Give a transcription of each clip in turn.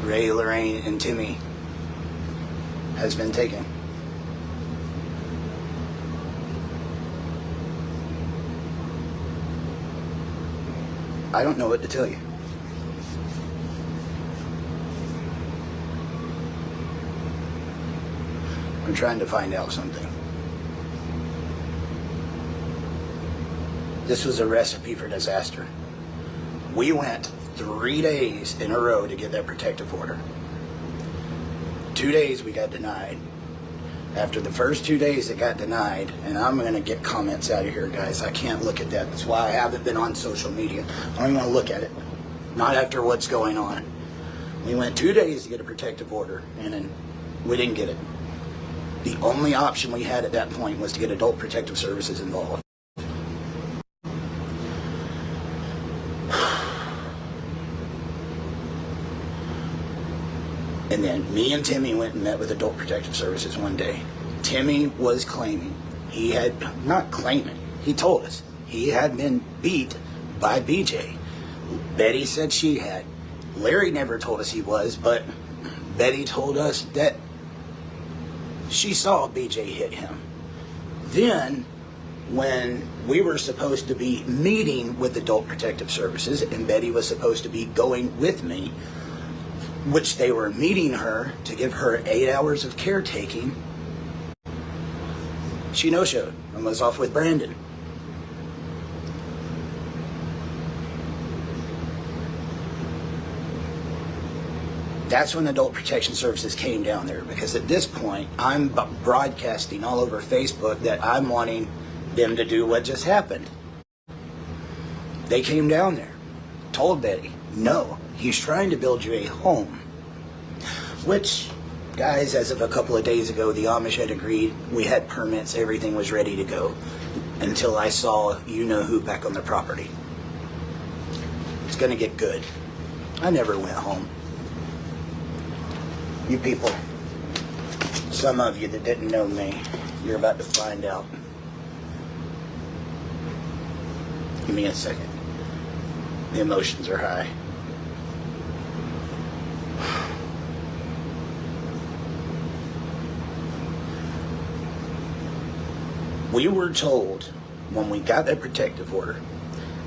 Ray, Lorraine, and Timmy has been taken. I don't know what to tell you. I'm trying to find out something. This was a recipe for disaster. We went 3 days in a row to get that protective order. 2 days we got denied. After the first 2 days it got denied, and I'm going to get comments out of here, guys. I can't look at that. That's why I haven't been on social media. I don't even want to look at it. Not after what's going on. We went 2 days to get a protective order, and then we didn't get it. The only option we had at that point was to get Adult Protective Services involved. And then me and Timmy went and met with Adult Protective Services one day. Timmy was claiming, he told us he had been beat by BJ. Betty said she had. Larry never told us he was, but Betty told us that she saw BJ hit him. Then, when we were supposed to be meeting with Adult Protective Services, and Betty was supposed to be going with me, which they were meeting her to give her 8 hours of caretaking, she no-showed and was off with Brandon. That's when Adult Protection Services came down there, because at this point I'm broadcasting all over Facebook that I'm wanting them to do what just happened. They came down there, told Betty, no, he's trying to build you a home. Which, guys, as of a couple of days ago, the Amish had agreed. We had permits, everything was ready to go, until I saw you-know-who back on the property. It's gonna get good. I never went home. You people, some of you that didn't know me, you're about to find out. Give me a second. The emotions are high. We were told when we got that protective order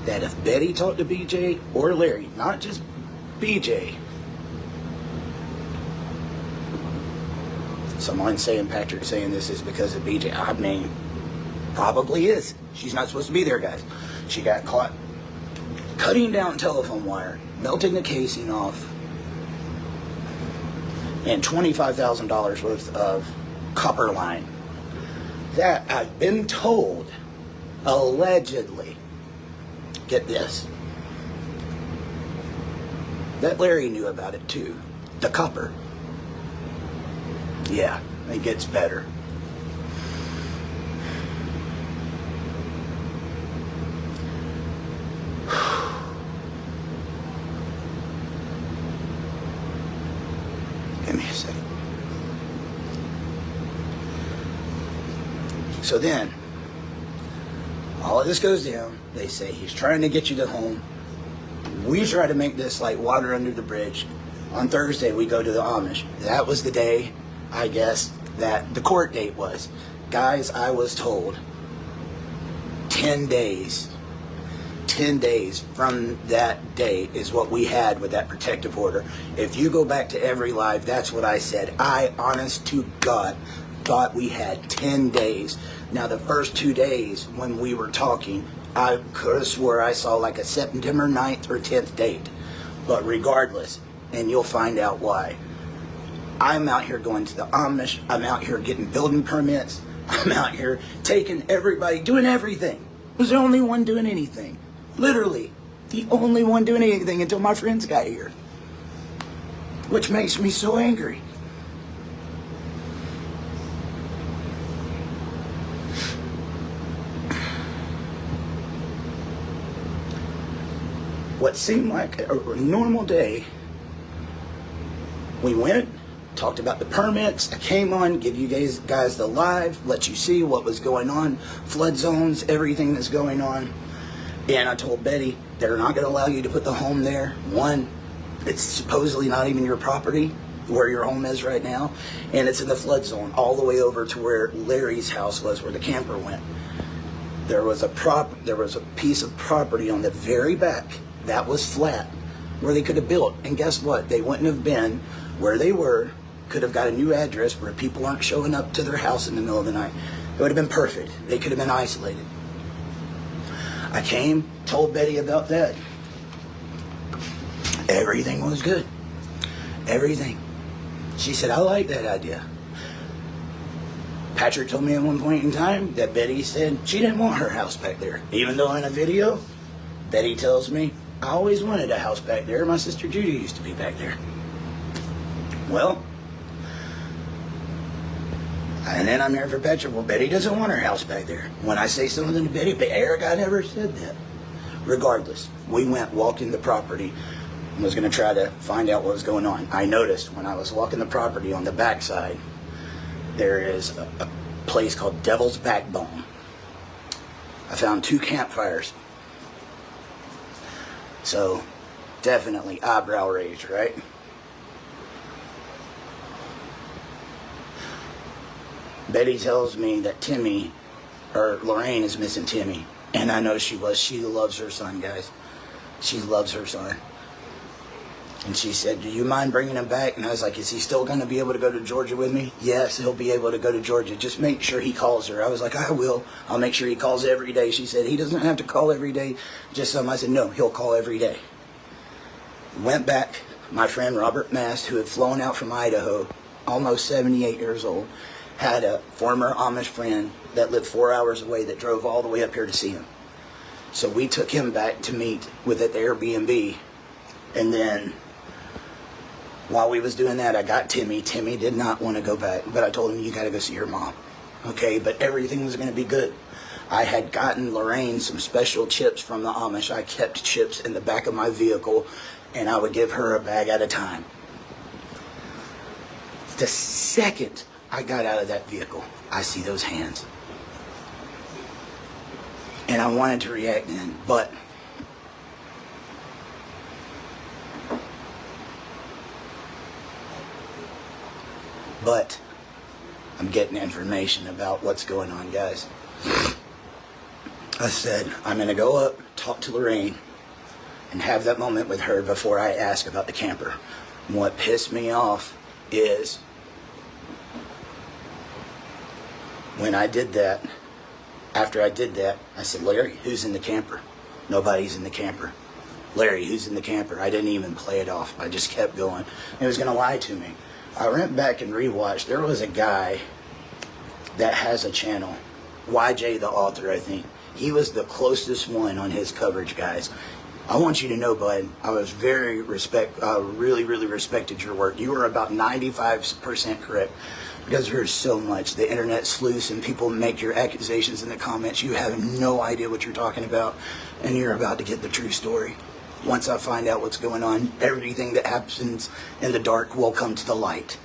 that if Betty talked to BJ or Larry, not just BJ, someone saying Patrick's saying this is because of BJ. I mean, probably is. She's not supposed to be there, guys. She got caught cutting down telephone wire, melting the casing off, and $25,000 worth of copper line. That I've been told, allegedly, get this, that Larry knew about it too. The copper. Yeah, it gets better. Give me a second. So then, all of this goes down. They say he's trying to get you to home. We try to make this like water under the bridge. On Thursday, we go to the Amish. That was the day, I guess, that the court date was. Guys, I was told 10 days. 10 days from that day is what we had with that protective order. If you go back to every live, that's what I said. I, honest to God, thought we had 10 days. Now, the first 2 days when we were talking, I could have swore I saw like a September 9th or 10th date. But regardless, and you'll find out why, I'm out here going to the Amish. I'm out here getting building permits. I'm out here taking everybody, doing everything. I was the only one doing anything. Literally, the only one doing anything until my friends got here. Which makes me so angry. What seemed like a normal day, we went, talked about the permits. I came on, give you guys the live, let you see what was going on, flood zones, everything that's going on. And I told Betty, they're not going to allow you to put the home there. One, It's supposedly not even your property where your home is right now, and it's in the flood zone all the way over to where Larry's house was, where the camper went. There was a piece of property on the very back that was flat where they could have built, and guess what? They wouldn't have been where they were, could have got a new address where people aren't showing up to their house in the middle of the night. It would have been perfect. They could have been isolated. I came, told Betty about that. Everything was good. Everything. She said, I like that idea. Patrick told me at one point in time that Betty said she didn't want her house back there. Even though in a video, Betty tells me, I always wanted a house back there. My sister Judy used to be back there. Well, and then I'm here for Patrick. Well, Betty doesn't want her house back there. When I say something to Betty, but Eric, I never said that. Regardless, we walked in the property, and was going to try to find out what was going on. I noticed when I was walking the property on the backside, there is a place called Devil's Backbone. I found 2 campfires. So, definitely eyebrow raised, right? Betty tells me that Lorraine is missing Timmy. And I know she was. She loves her son, guys. She loves her son. And she said, do you mind bringing him back? And I was like, is he still going to be able to go to Georgia with me? Yes, he'll be able to go to Georgia. Just make sure he calls her. I was like, I will. I'll make sure he calls every day. She said, he doesn't have to call every day. Just some. I said, no, he'll call every day. Went back. My friend Robert Mast, who had flown out from Idaho, almost 78 years old, had a former Amish friend that lived 4 hours away that drove all the way up here to see him. So we took him back to meet with at the Airbnb. And then while we was doing that, I got Timmy. Timmy did not want to go back, but I told him, you got to go see your mom. Okay, but everything was going to be good. I had gotten Lorraine some special chips from the Amish. I kept chips in the back of my vehicle, and I would give her a bag at a time. The second I got out of that vehicle, I see those hands. And I wanted to react then, but I'm getting information about what's going on, guys. I said, I'm going to go up, talk to Lorraine, and have that moment with her before I ask about the camper. And what pissed me off is when I did that, after I did that, I said, Larry, who's in the camper? Nobody's in the camper. Larry, who's in the camper? I didn't even play it off. I just kept going. He was going to lie to me. I went back and rewatched. There was a guy that has a channel, YJ the author, I think. He was the closest one on his coverage, guys. I want you to know, bud, I was really respected your work. You were about 95% correct, because there's so much. The internet's loose and people make your accusations in the comments. You have no idea what you're talking about, and you're about to get the true story. Once I find out what's going on, everything that happens in the dark will come to the light.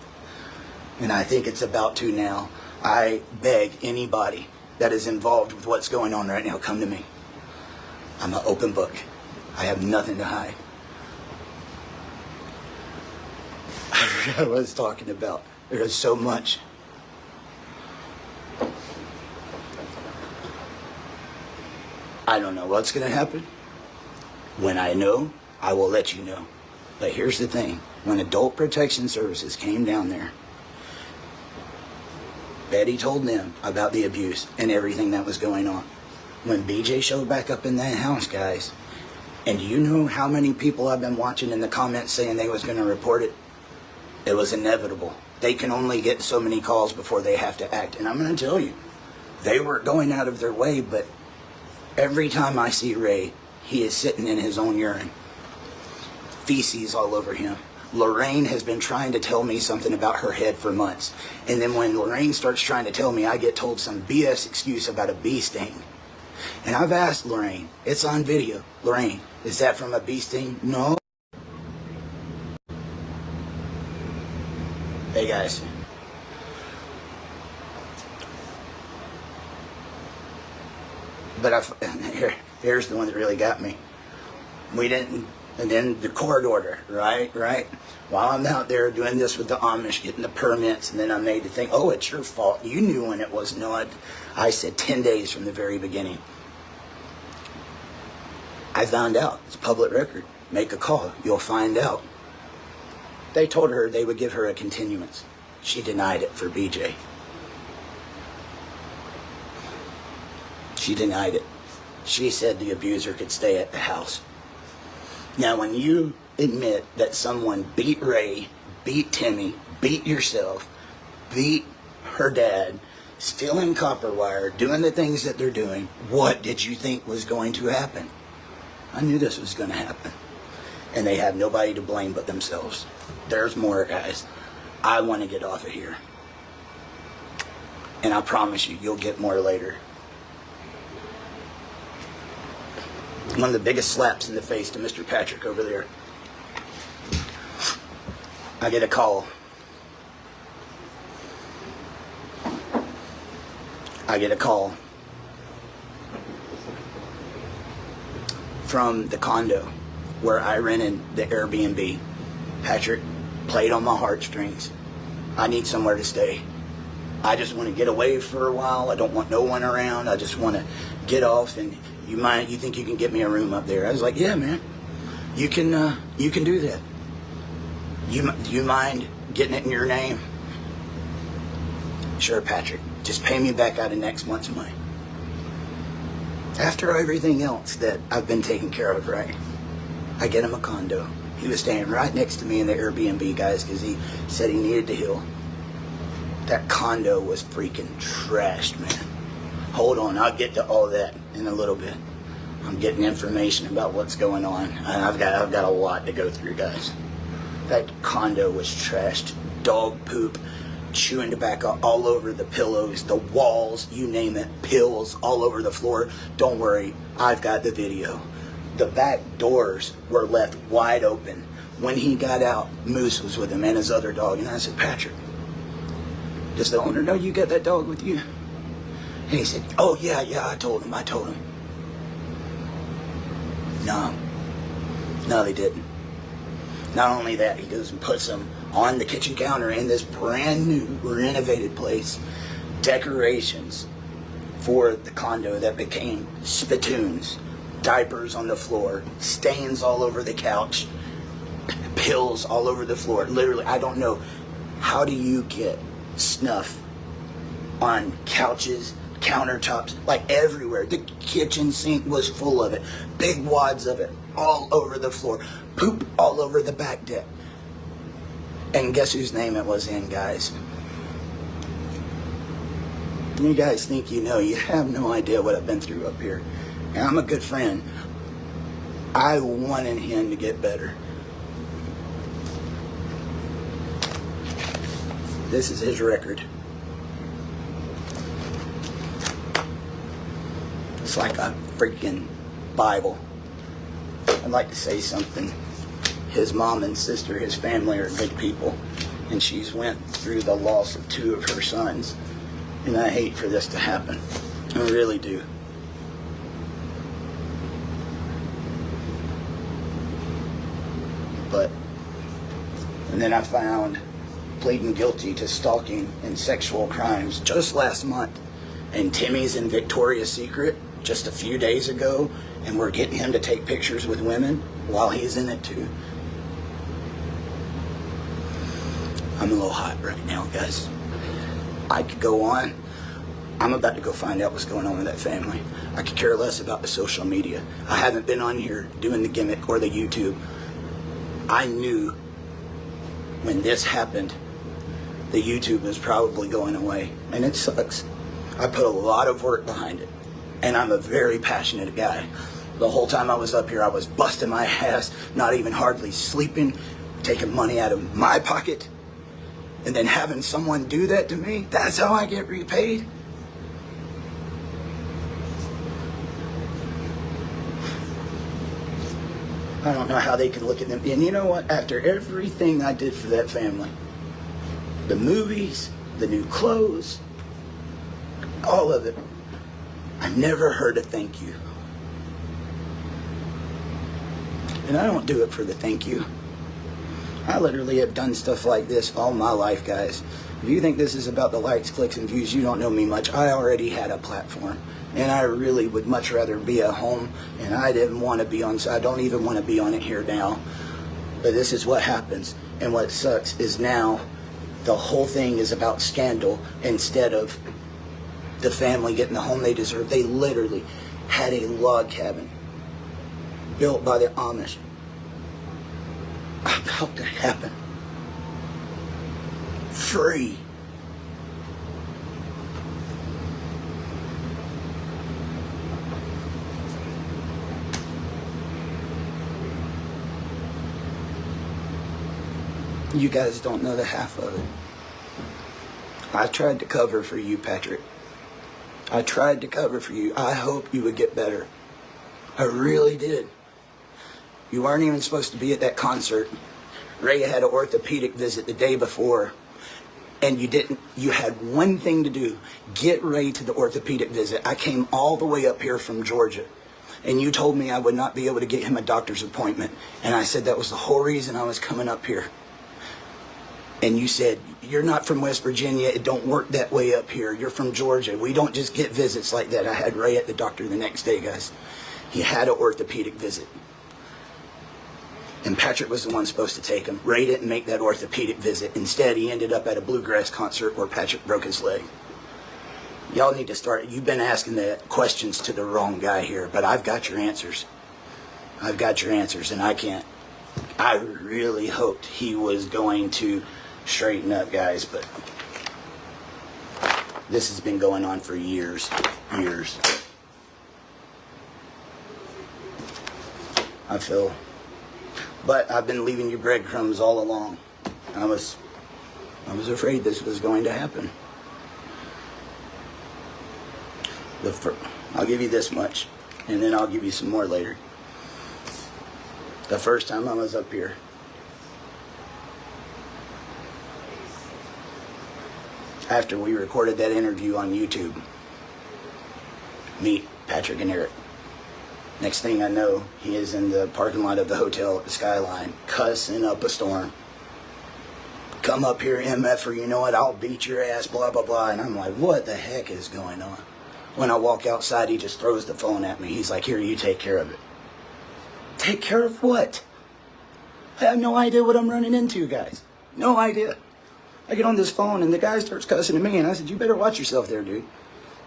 And I think it's about to now. I beg anybody that is involved with what's going on right now, come to me. I'm an open book. I have nothing to hide. I forgot what I was talking about. There's so much. I don't know what's going to happen. When I know, I will let you know. But here's the thing. When Adult Protection Services came down there, Betty told them about the abuse and everything that was going on. When BJ showed back up in that house, guys, and do you know how many people I've been watching in the comments saying they was going to report it? It was inevitable. They can only get so many calls before they have to act. And I'm going to tell you, they were going out of their way, but every time I see Ray, he is sitting in his own urine. Feces all over him. Lorraine has been trying to tell me something about her head for months. And then when Lorraine starts trying to tell me, I get told some BS excuse about a bee sting. And I've asked Lorraine, it's on video. Lorraine, is that from a bee sting? No. Hey guys. But here's the one that really got me. We didn't And then the court order, right? While I'm out there doing this with the Amish, getting the permits, and then I'm made to think, oh, it's your fault. You knew when it was not. I said 10 days from the very beginning. I found out. It's public record. Make a call. You'll find out. They told her they would give her a continuance. She denied it for BJ. She denied it. She said the abuser could stay at the house. Now, when you admit that someone beat Ray, beat Timmy, beat yourself, beat her dad, stealing copper wire, doing the things that they're doing, what did you think was going to happen? I knew this was going to happen. And they have nobody to blame but themselves. There's more, guys. I want to get off of here. And I promise you, you'll get more later. One of the biggest slaps in the face to Mr. Patrick over there. I get a call. From the condo where I rented the Airbnb. Patrick played on my heartstrings. I need somewhere to stay. I just want to get away for a while. I don't want no one around. I just want to get off. And you think you can get me a room up there? I was like, yeah, man, you can do that. You mind getting it in your name? Sure, Patrick. Just pay me back out of next month's money. After everything else that I've been taking care of, right? I get him a condo. He was staying right next to me in the Airbnb, guys, because he said he needed to heal. That condo was freaking trashed, man. Hold on, I'll get to all that in a little bit. I'm getting information about what's going on, and I've got a lot to go through, guys. That condo was trashed. Dog poop, chewing tobacco all over the pillows, the walls, you name it, pills all over the floor. Don't worry, I've got the video. The back doors were left wide open. When he got out, Moose was with him and his other dog, and I said, Patrick, does the owner know you got that dog with you? And he said, oh, yeah, I told him. No, they didn't. Not only that, he goes and puts them on the kitchen counter in this brand new renovated place. Decorations for the condo that became spittoons. Diapers on the floor. Stains all over the couch. Pills all over the floor. Literally, I don't know. How do you get snuff on couches, countertops, like everywhere? The kitchen sink was full of it. Big wads of it all over the floor. Poop all over the back deck. And guess whose name it was in, guys? You guys think you know. You have no idea what I've been through up here. And I'm a good friend. I wanted him to get better. This is his record. It's like a freaking Bible. I'd like to say something. His mom and sister, his family are good people. And she's went through the loss of 2 of her sons. And I hate for this to happen. I really do. And then I found pleading guilty to stalking and sexual crimes just last month. And Timmy's in Victoria's Secret just a few days ago, and we're getting him to take pictures with women while he's in it too. I'm a little hot right now, guys. I could go on. I'm about to go find out what's going on with that family. I could care less about the social media. I haven't been on here doing the gimmick or the YouTube. I knew when this happened, the YouTube was probably going away. And it sucks. I put a lot of work behind it. And I'm a very passionate guy. The whole time I was up here, I was busting my ass, not even hardly sleeping, taking money out of my pocket, and then having someone do that to me. That's how I get repaid. I don't know how they can look at them. And you know what? After everything I did for that family, the movies, the new clothes, all of it, I never heard a thank you. And I don't do it for the thank you. I literally have done stuff like this all my life, guys. If you think this is about the likes, clicks, and views, you don't know me much. I already had a platform, and I really would much rather be at home, and I didn't want to be on, so I don't even want to be on it here now. But this is what happens, and what sucks is now the whole thing is about scandal instead of the family getting the home they deserve. They literally had a log cabin built by the Amish about to happen. Free. You guys don't know the half of it. I tried to cover for you, Patrick. I tried to cover for you. I hope you would get better. I really did. You weren't even supposed to be at that concert. Ray had an orthopedic visit the day before, and you didn't. You had one thing to do: get Ray to the orthopedic visit. I came all the way up here from Georgia, and you told me I would not be able to get him a doctor's appointment, and I said that was the whole reason I was coming up here. And you said, you're not from West Virginia, it don't work that way up here. You're from Georgia. We don't just get visits like that. I had Ray at the doctor the next day, guys. He had an orthopedic visit. And Patrick was the one supposed to take him. Ray didn't make that orthopedic visit. Instead, he ended up at a bluegrass concert where Patrick broke his leg. Y'all need to start. You've been asking the questions to the wrong guy here, but I've got your answers. I've got your answers, and I can't. I really hoped he was going to straighten up, guys, but this has been going on for years. I feel, but I've been leaving you breadcrumbs all along. I was afraid this was going to happen. I'll give you this much, and then I'll give you some more later. The first time I was up here, after we recorded that interview on YouTube, meet Patrick and Eric. Next thing I know, he is in the parking lot of the hotel at the Skyline, cussing up a storm. Come up here, MF, or you know what, I'll beat your ass, blah, blah, blah. And I'm like, what the heck is going on? When I walk outside, he just throws the phone at me. He's like, here, you take care of it. Take care of what? I have no idea what I'm running into, guys. No idea. I get on this phone and the guy starts cussing at me, and I said, you better watch yourself there, dude.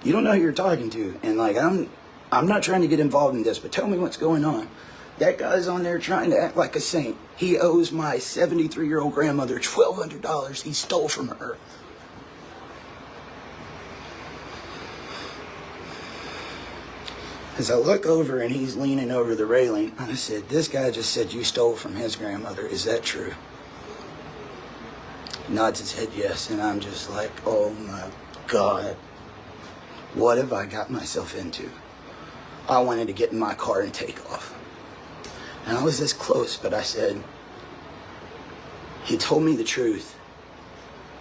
You don't know who you're talking to. And like, I'm not trying to get involved in this, but tell me what's going on. That guy's on there trying to act like a saint. He owes my 73-year-old grandmother $1,200 he stole from her. As I look over and he's leaning over the railing, I said, this guy just said you stole from his grandmother. Is that true? Nods his head yes, and I'm just like, oh my God. What have I got myself into? I wanted to get in my car and take off. And I was this close, but I said, he told me the truth.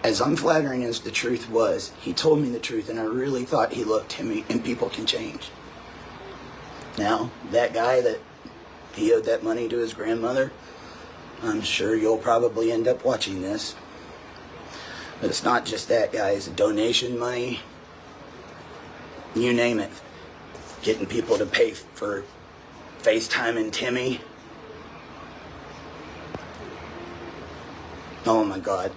As unflattering as the truth was, he told me the truth, and I really thought he loved me, and people can change. Now, that guy that he owed that money to his grandmother, I'm sure you'll probably end up watching this. But it's not just that, guys. Donation money, you name it. Getting people to pay for FaceTime and Timmy. Oh my God,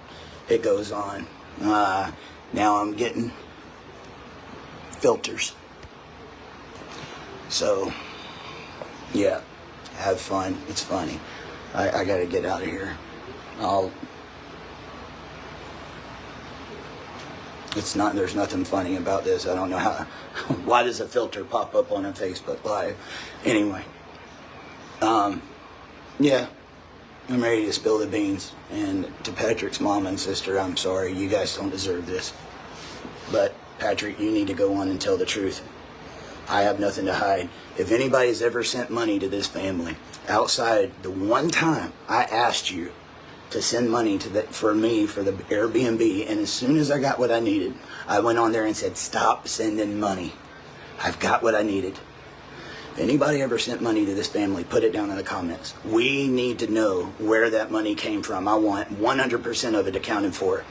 it goes on. Now I'm getting filters. So, yeah, have fun. It's funny. I gotta get out of here. There's nothing funny about this. I don't know how, why does a filter pop up on a Facebook Live? Anyway, yeah, I'm ready to spill the beans. And to Patrick's mom and sister, I'm sorry. You guys don't deserve this. But, Patrick, you need to go on and tell the truth. I have nothing to hide. If anybody's ever sent money to this family, outside the one time I asked you to send money for me for the Airbnb, and as soon as I got what I needed, I went on there and said, stop sending money. I've got what I needed. If anybody ever sent money to this family, put it down in the comments. We need to know where that money came from. I want 100% of it accounted for.